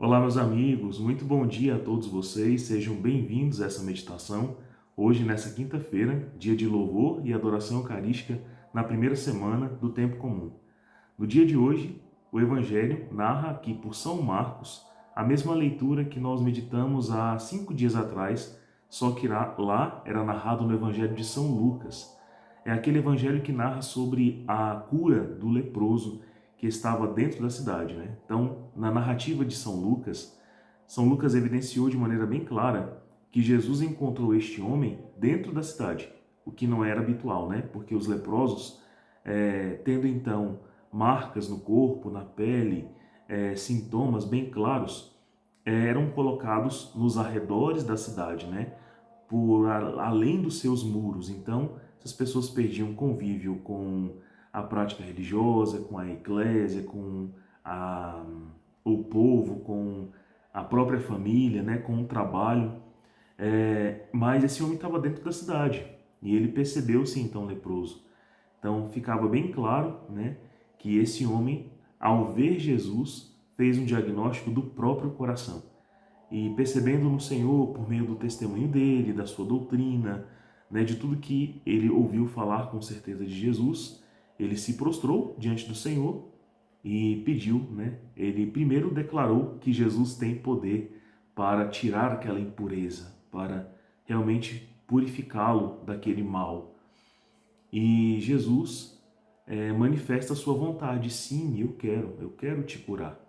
Olá, meus amigos, muito bom dia a todos vocês, sejam bem-vindos a essa meditação. Hoje, nessa quinta-feira, dia de louvor e adoração eucarística, na primeira semana do tempo comum. No dia de hoje, o Evangelho narra aqui por São Marcos a mesma leitura que nós meditamos há 5 dias atrás, só que lá era narrado no Evangelho de São Lucas. É aquele evangelho que narra sobre a cura do leproso que estava dentro da cidade, né? Então, na narrativa de São Lucas evidenciou de maneira bem clara que Jesus encontrou este homem dentro da cidade, o que não era habitual, né? Porque os leprosos, tendo então marcas no corpo, na pele, sintomas bem claros, eram colocados nos arredores da cidade, né? Além dos seus muros. Então, essas pessoas perdiam convívio com a prática religiosa, com a eclésia, com a, o povo, com a própria família, né, com o trabalho. Mas esse homem estava dentro da cidade e ele percebeu-se então leproso. Então ficava bem claro, né, que esse homem, ao ver Jesus, fez um diagnóstico do próprio coração. E percebendo no Senhor, por meio do testemunho dele, da sua doutrina, né, de tudo que ele ouviu falar com certeza de Jesus, ele se prostrou diante do Senhor e pediu, né? Ele primeiro declarou que Jesus tem poder para tirar aquela impureza, para realmente purificá-lo daquele mal. E Jesus manifesta a sua vontade, sim, eu quero te curar.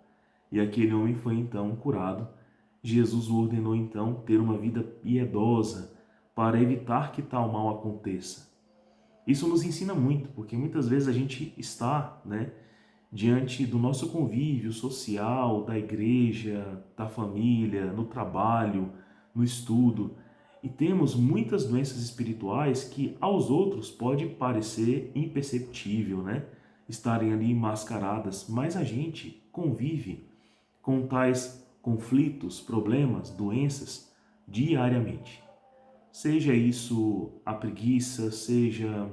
E aquele homem foi então curado. Jesus o ordenou então ter uma vida piedosa para evitar que tal mal aconteça. Isso nos ensina muito, porque muitas vezes a gente está, né, diante do nosso convívio social, da igreja, da família, no trabalho, no estudo, e temos muitas doenças espirituais que aos outros pode parecer imperceptível, né? Estarem ali mascaradas, mas a gente convive com tais conflitos, problemas, doenças diariamente. Seja isso a preguiça, seja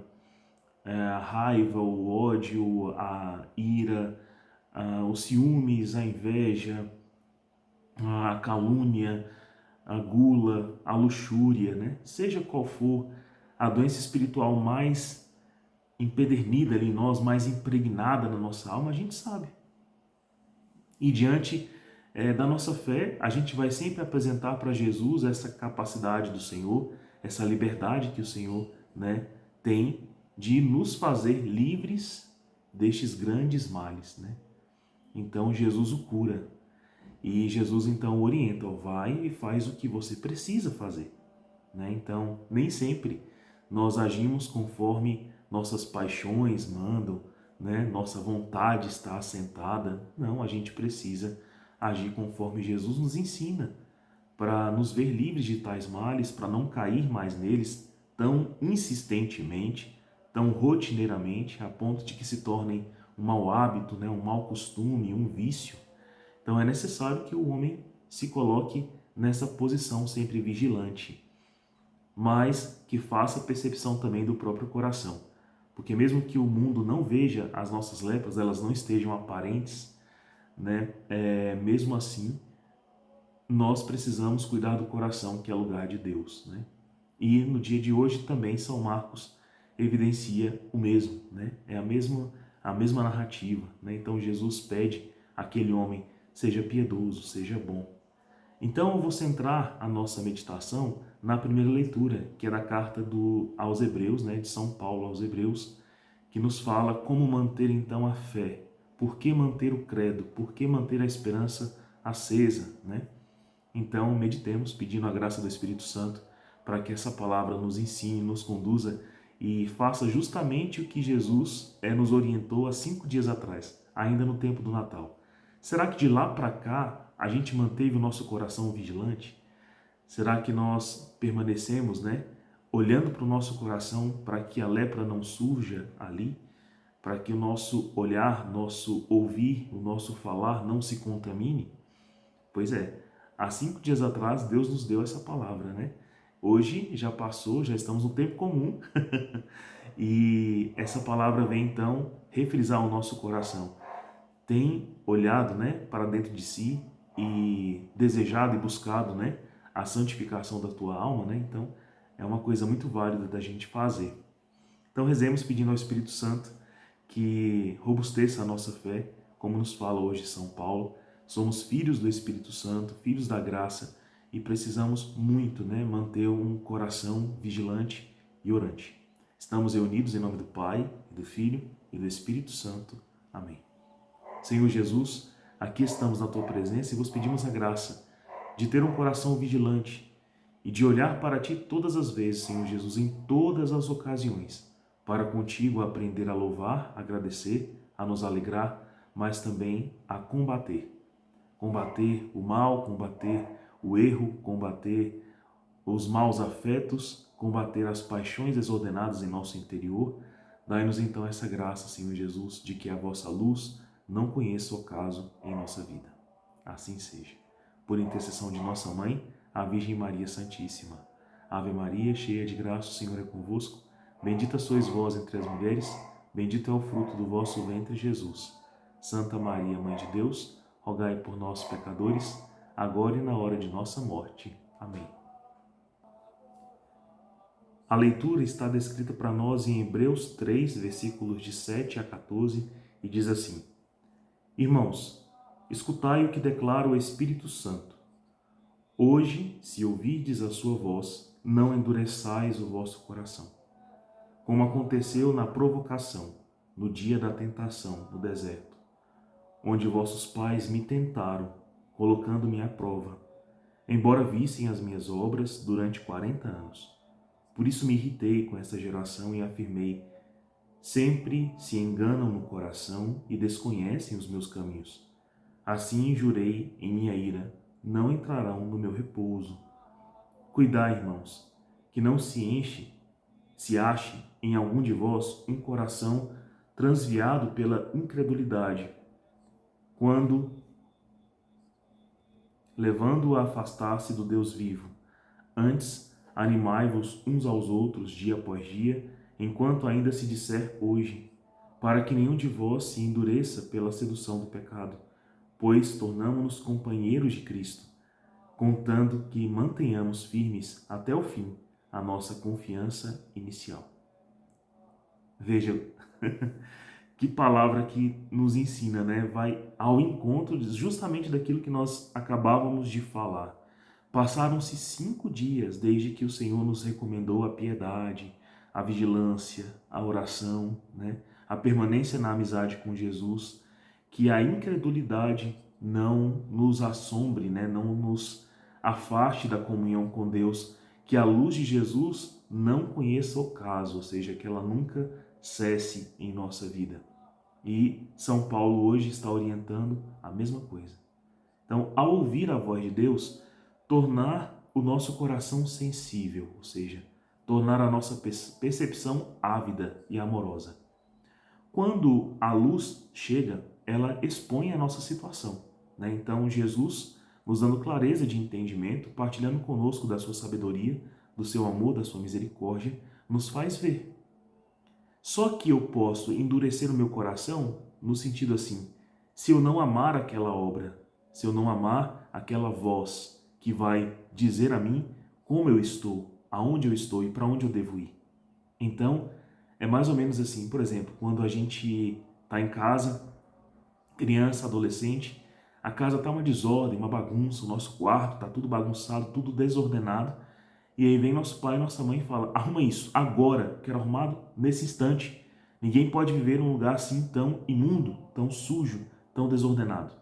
a raiva, o ódio, a ira, os ciúmes, a inveja, a calúnia, a gula, a luxúria, né? Seja qual for a doença espiritual mais empedernida ali em nós, mais impregnada na nossa alma, a gente sabe. E diante da nossa fé, a gente vai sempre apresentar para Jesus essa capacidade do Senhor, essa liberdade que o Senhor, né, tem de nos fazer livres destes grandes males, né? Então Jesus o cura e Jesus então orienta, ó, vai e faz o que você precisa fazer, né? Então nem sempre nós agimos conforme nossas paixões mandam, né? Nossa vontade está assentada. Não, a gente precisa agir conforme Jesus nos ensina, para nos ver livres de tais males, para não cair mais neles tão insistentemente, tão rotineiramente, a ponto de que se tornem um mau hábito, né? Um mau costume, um vício. Então é necessário que o homem se coloque nessa posição sempre vigilante, mas que faça percepção também do próprio coração. Porque mesmo que o mundo não veja as nossas lepras, elas não estejam aparentes, né? Mesmo assim, nós precisamos cuidar do coração, que é lugar de Deus, né? E no dia de hoje também São Marcos evidencia o mesmo, né? É a mesma narrativa, né? Então Jesus pede àquele homem, seja piedoso, seja bom. Então eu vou centrar a nossa meditação na primeira leitura, que é da carta aos Hebreus, né, de São Paulo aos Hebreus, que nos fala como manter então a fé, por que manter o credo, por que manter a esperança acesa, né? Então meditemos pedindo a graça do Espírito Santo para que essa palavra nos ensine, nos conduza e faça justamente o que Jesus nos orientou há 5 dias atrás, ainda no tempo do Natal. Será que de lá para cá a gente manteve o nosso coração vigilante? Será que nós permanecemos, né, olhando para o nosso coração para que a lepra não surja ali? Para que o nosso olhar, nosso ouvir, o nosso falar não se contamine? Pois é, há 5 dias atrás Deus nos deu essa palavra, né? Hoje já passou, já estamos no tempo comum e essa palavra vem então refrisar o nosso coração. Tem olhado, né, para dentro de si, e desejado e buscado, né, a santificação da tua alma, né? Então, é uma coisa muito válida da gente fazer. Então, rezemos pedindo ao Espírito Santo que robusteça a nossa fé, como nos fala hoje São Paulo. Somos filhos do Espírito Santo, filhos da graça, e precisamos muito, né, manter um coração vigilante e orante. Estamos reunidos em nome do Pai, do Filho e do Espírito Santo. Amém. Senhor Jesus, aqui estamos na Tua presença e vos pedimos a graça de ter um coração vigilante e de olhar para Ti todas as vezes, Senhor Jesus, em todas as ocasiões, para contigo aprender a louvar, agradecer, a nos alegrar, mas também a combater. Combater o mal, combater o erro, combater os maus afetos, combater as paixões desordenadas em nosso interior. Dai-nos então essa graça, Senhor Jesus, de que a vossa luz não conheça ocaso em nossa vida. Assim seja. Por intercessão de nossa Mãe, a Virgem Maria Santíssima. Ave Maria, cheia de graça, o Senhor é convosco. Bendita sois vós entre as mulheres, bendito é o fruto do vosso ventre, Jesus. Santa Maria, Mãe de Deus, rogai por nós, pecadores, agora e na hora de nossa morte. Amém. A leitura está descrita para nós em Hebreus 3, versículos de 7 a 14, e diz assim: Irmãos, escutai o que declara o Espírito Santo. Hoje, se ouvirdes a sua voz, não endureçais o vosso coração, como aconteceu na provocação, no dia da tentação, no deserto, onde vossos pais me tentaram, colocando-me à prova, embora vissem as minhas obras durante 40 anos. Por isso me irritei com esta geração e afirmei: sempre se enganam no coração e desconhecem os meus caminhos. Assim jurei em minha ira: não entrarão no meu repouso. Cuidai, irmãos, que não se ache em algum de vós um coração transviado pela incredulidade, quando, levando-o a afastar-se do Deus vivo. Antes, animai-vos uns aos outros dia após dia, enquanto ainda se disser hoje, para que nenhum de vós se endureça pela sedução do pecado, pois tornamo-nos companheiros de Cristo, contando que mantenhamos firmes até o fim a nossa confiança inicial. Veja, que palavra que nos ensina, né? Vai ao encontro justamente daquilo que nós acabávamos de falar. Passaram-se 5 dias desde que o Senhor nos recomendou a piedade, a vigilância, a oração, né? A permanência na amizade com Jesus, que a incredulidade não nos assombre, né? Não nos afaste da comunhão com Deus, que a luz de Jesus não conheça ocaso, ou seja, que ela nunca cesse em nossa vida. E São Paulo hoje está orientando a mesma coisa. Então, ao ouvir a voz de Deus, tornar o nosso coração sensível, ou seja, tornar a nossa percepção ávida e amorosa. Quando a luz chega, ela expõe a nossa situação, né? Então, Jesus, nos dando clareza de entendimento, partilhando conosco da sua sabedoria, do seu amor, da sua misericórdia, nos faz ver. Só que eu posso endurecer o meu coração no sentido assim: se eu não amar aquela obra, se eu não amar aquela voz que vai dizer a mim como eu estou, aonde eu estou e para onde eu devo ir. Então, é mais ou menos assim, por exemplo, quando a gente está em casa, criança, adolescente, a casa está uma desordem, uma bagunça, o nosso quarto está tudo bagunçado, tudo desordenado, e aí vem nosso pai e nossa mãe e fala: arruma isso, agora, quero arrumado nesse instante. Ninguém pode viver num lugar assim tão imundo, tão sujo, tão desordenado.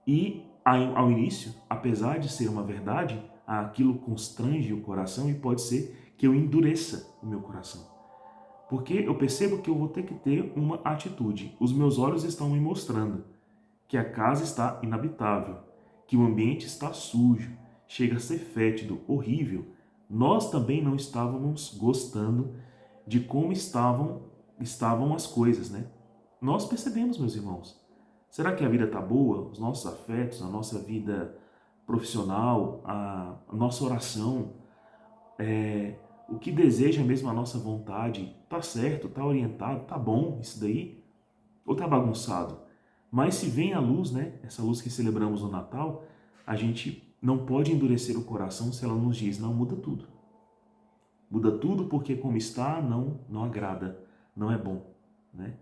E ao início, apesar de ser uma verdade, aquilo constrange o coração e pode ser que eu endureça o meu coração. Porque eu percebo que eu vou ter que ter uma atitude. Os meus olhos estão me mostrando que a casa está inabitável, que o ambiente está sujo, chega a ser fétido, horrível. Nós também não estávamos gostando de como estavam as coisas, né? Nós percebemos, meus irmãos. Será que a vida está boa? Os nossos afetos, a nossa vida profissional, a nossa oração, o que deseja mesmo a nossa vontade, tá certo, tá orientado, tá bom isso daí? Ou tá bagunçado? Mas se vem a luz, né, essa luz que celebramos no Natal, a gente não pode endurecer o coração se ela nos diz, não, muda tudo. Muda tudo porque como está, não agrada, não é bom, né?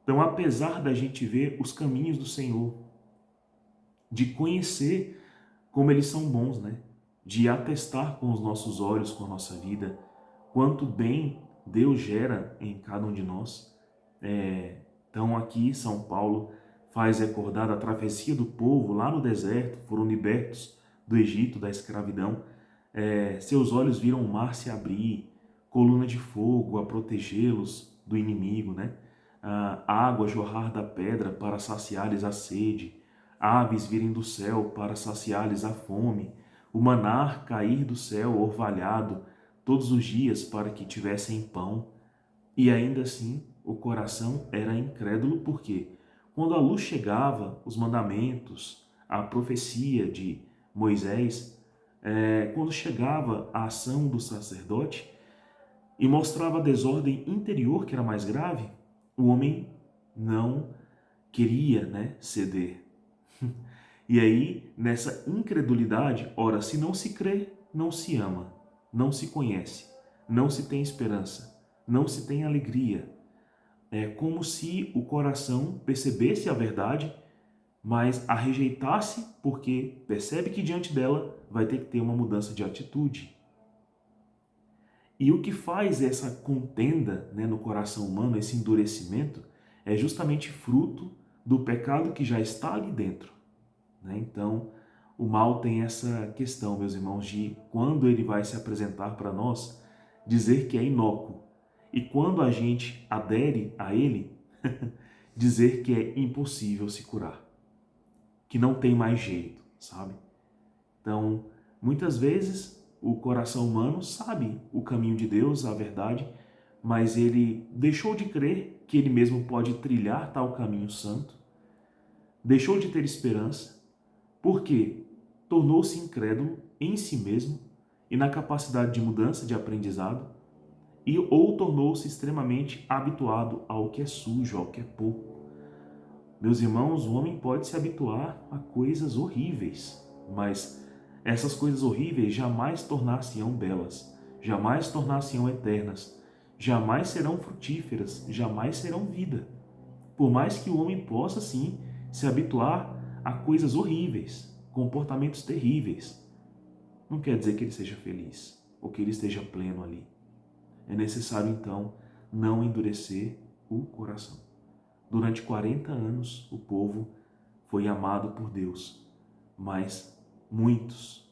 Então, apesar da gente ver os caminhos do Senhor, de conhecer como eles são bons, né? De atestar com os nossos olhos, com a nossa vida, quanto bem Deus gera em cada um de nós. Então aqui São Paulo faz recordar da travessia do povo lá no deserto, foram libertos do Egito, da escravidão. Seus olhos viram o mar se abrir, coluna de fogo a protegê-los do inimigo, né? A água jorrar da pedra para saciar-lhes a sede, aves virem do céu para saciar-lhes a fome, o maná cair do céu orvalhado todos os dias para que tivessem pão. E ainda assim, o coração era incrédulo porque, quando a luz chegava, os mandamentos, a profecia de Moisés, quando chegava a ação do sacerdote e mostrava a desordem interior, que era mais grave, o homem não queria, né, ceder. E aí, nessa incredulidade, ora, se não se crê, não se ama, não se conhece, não se tem esperança, não se tem alegria. É como se o coração percebesse a verdade, mas a rejeitasse porque percebe que diante dela vai ter que ter uma mudança de atitude. E o que faz essa contenda, né, no coração humano, esse endurecimento, é justamente fruto do pecado que já está ali dentro, né? Então, o mal tem essa questão, meus irmãos, de quando ele vai se apresentar para nós, dizer que é inócuo. E quando a gente adere a ele, dizer que é impossível se curar, que não tem mais jeito, sabe? Então, muitas vezes o coração humano sabe o caminho de Deus, a verdade, mas ele deixou de crer que ele mesmo pode trilhar tal caminho santo, deixou de ter esperança, porque tornou-se incrédulo em si mesmo e na capacidade de mudança de aprendizado, ou tornou-se extremamente habituado ao que é sujo, ao que é pouco. Meus irmãos, o homem pode se habituar a coisas horríveis, mas essas coisas horríveis jamais tornar-se-ão belas, jamais tornar-se-ão eternas, jamais serão frutíferas, jamais serão vida. Por mais que o homem possa, sim, se habituar a coisas horríveis, comportamentos terríveis, não quer dizer que ele seja feliz ou que ele esteja pleno ali. É necessário, então, não endurecer o coração. Durante 40 anos, o povo foi amado por Deus, mas muitos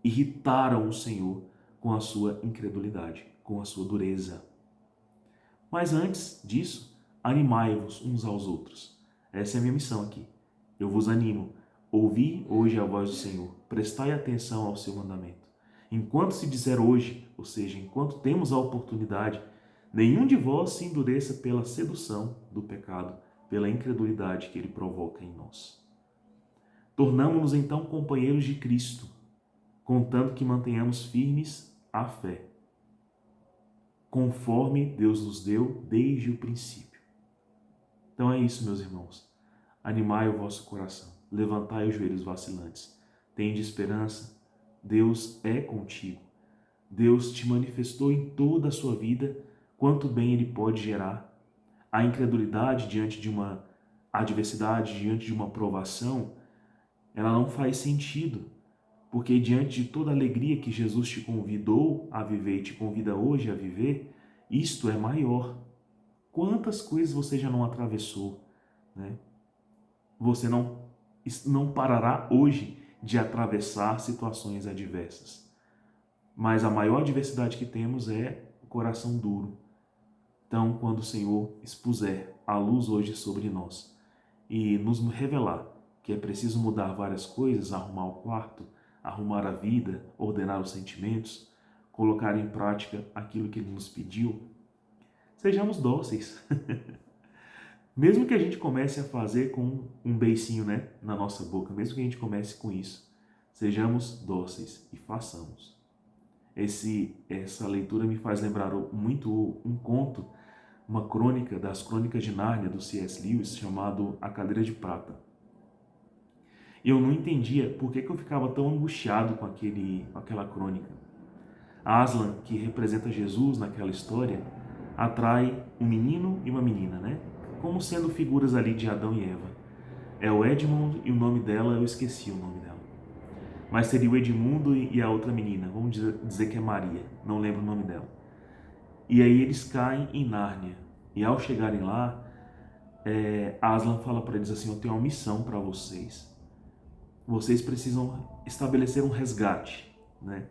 irritaram o Senhor com a sua incredulidade, com a sua dureza. Mas antes disso, animai-vos uns aos outros. Essa é a minha missão aqui. Eu vos animo. Ouvi hoje a voz do Senhor. Prestai atenção ao seu mandamento. Enquanto se disser hoje, ou seja, enquanto temos a oportunidade, nenhum de vós se endureça pela sedução do pecado, pela incredulidade que ele provoca em nós. Tornamo-nos então companheiros de Cristo, contando que mantenhamos firmes a fé, conforme Deus nos deu desde o princípio. Então é isso, meus irmãos. Animai o vosso coração, levantai os joelhos vacilantes. Tende esperança, Deus é contigo. Deus te manifestou em toda a sua vida quanto bem Ele pode gerar. A incredulidade diante de uma adversidade, diante de uma provação, ela não faz sentido, porque diante de toda a alegria que Jesus te convidou a viver e te convida hoje a viver, isto é maior. Quantas coisas você já não atravessou, né? Você não parará hoje de atravessar situações adversas. Mas a maior adversidade que temos é o coração duro. Então, quando o Senhor expuser a luz hoje sobre nós e nos revelar que é preciso mudar várias coisas, arrumar o quarto, arrumar a vida, ordenar os sentimentos, colocar em prática aquilo que Ele nos pediu, sejamos dóceis. Mesmo que a gente comece a fazer com um beicinho, né, na nossa boca, mesmo que a gente comece com isso, sejamos dóceis e façamos. Essa leitura me faz lembrar muito um conto uma crônica das Crônicas de Nárnia do C.S. Lewis chamado A Cadeira de Prata. E eu não entendia por que eu ficava tão angustiado com aquela crônica. Aslan, que representa Jesus naquela história, atrai um menino e uma menina, né? Como sendo figuras ali de Adão e Eva. É o Edmund e o nome dela, eu esqueci o nome dela. Mas seria o Edmundo e a outra menina, vamos dizer que é Maria, não lembro o nome dela. E aí eles caem em Nárnia. E ao chegarem lá, Aslan fala para eles assim: eu tenho uma missão para vocês. Vocês precisam estabelecer um resgate, né?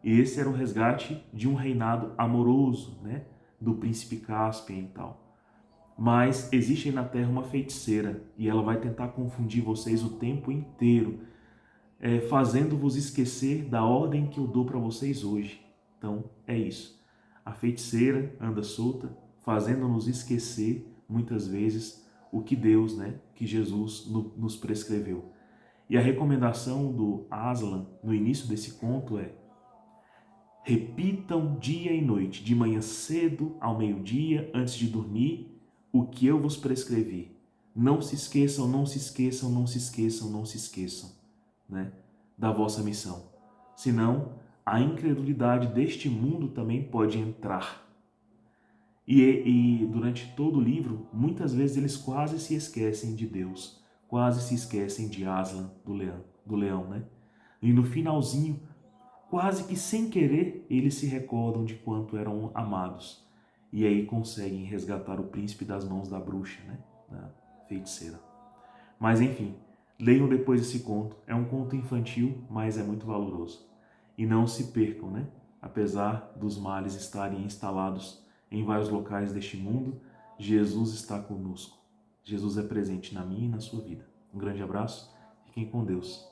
E esse era o resgate de um reinado amoroso, né? Do príncipe Caspian e tal. Mas existe aí na Terra uma feiticeira e ela vai tentar confundir vocês o tempo inteiro, fazendo-vos esquecer da ordem que eu dou para vocês hoje. Então, é isso. A feiticeira anda solta, fazendo-nos esquecer, muitas vezes, o que Deus, né, que Jesus nos prescreveu. E a recomendação do Aslan, no início desse conto, é: repitam dia e noite, de manhã cedo ao meio-dia, antes de dormir, o que eu vos prescrevi. Não se esqueçam, não se esqueçam, não se esqueçam, não se esqueçam, né, da vossa missão. Senão, a incredulidade deste mundo também pode entrar. E durante todo o livro, muitas vezes eles quase se esquecem de Deus, quase se esquecem de Aslan, do leão, né? E no finalzinho, quase que sem querer, eles se recordam de quanto eram amados. E aí conseguem resgatar o príncipe das mãos da bruxa, né? Da feiticeira. Mas enfim, leiam depois esse conto. É um conto infantil, mas é muito valoroso. E não se percam, né? Apesar dos males estarem instalados em vários locais deste mundo, Jesus está conosco. Jesus é presente na minha e na sua vida. Um grande abraço, fiquem com Deus.